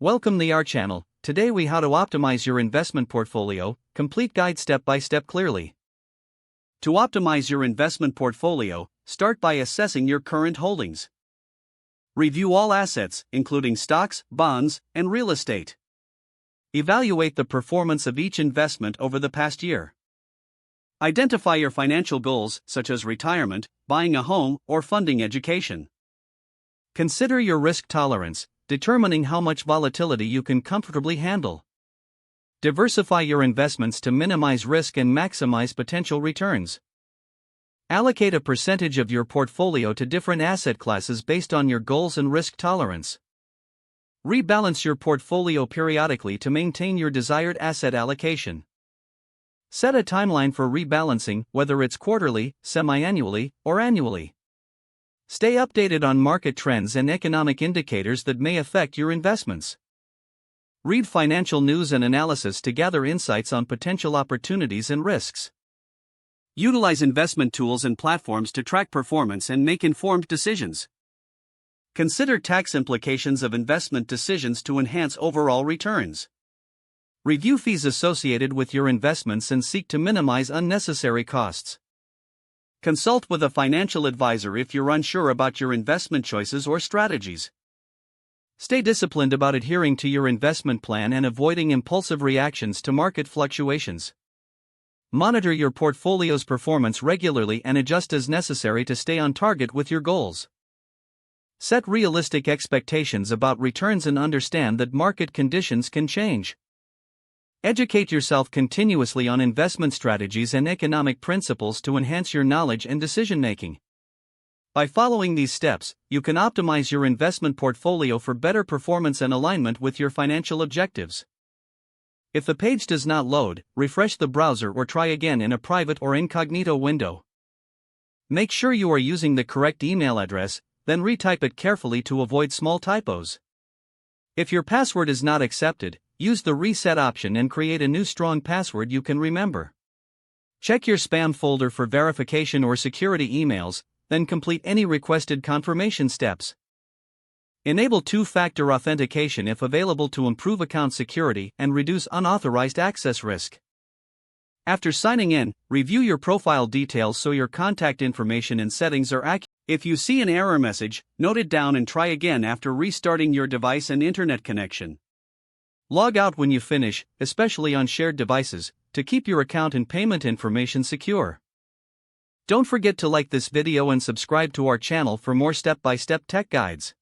Welcome to our channel. Today we how to optimize your investment portfolio, complete guide step by step clearly. To optimize your investment portfolio, start by assessing your current holdings. Review all assets, including stocks, bonds, and real estate. Evaluate the performance of each investment over the past year. Identify your financial goals, such as retirement, buying a home, or funding education. Consider your risk tolerance, determining how much volatility you can comfortably handle. Diversify your investments to minimize risk and maximize potential returns. Allocate a percentage of your portfolio to different asset classes based on your goals and risk tolerance. Rebalance your portfolio periodically to maintain your desired asset allocation. Set a timeline for rebalancing, whether it's quarterly, semi-annually, or annually. Stay updated on market trends and economic indicators that may affect your investments. Read financial news and analysis to gather insights on potential opportunities and risks. Utilize investment tools and platforms to track performance and make informed decisions. Consider tax implications of investment decisions to enhance overall returns. Review fees associated with your investments and seek to minimize unnecessary costs. Consult with a financial advisor if you're unsure about your investment choices or strategies. Stay disciplined about adhering to your investment plan and avoiding impulsive reactions to market fluctuations. Monitor your portfolio's performance regularly and adjust as necessary to stay on target with your goals. Set realistic expectations about returns and understand that market conditions can change. Educate yourself continuously on investment strategies and economic principles to enhance your knowledge and decision-making. By following these steps, you can optimize your investment portfolio for better performance and alignment with your financial objectives. If the page does not load, refresh the browser or try again in a private or incognito window. Make sure you are using the correct email address, then retype it carefully to avoid small typos. If your password is not accepted, use the reset option and create a new strong password you can remember. Check your spam folder for verification or security emails, then complete any requested confirmation steps. Enable two-factor authentication if available to improve account security and reduce unauthorized access risk. After signing in, review your profile details so your contact information and settings are accurate. If you see an error message, note it down and try again after restarting your device and internet connection. Log out when you finish, especially on shared devices, to keep your account and payment information secure. Don't forget to like this video and subscribe to our channel for more step-by-step tech guides.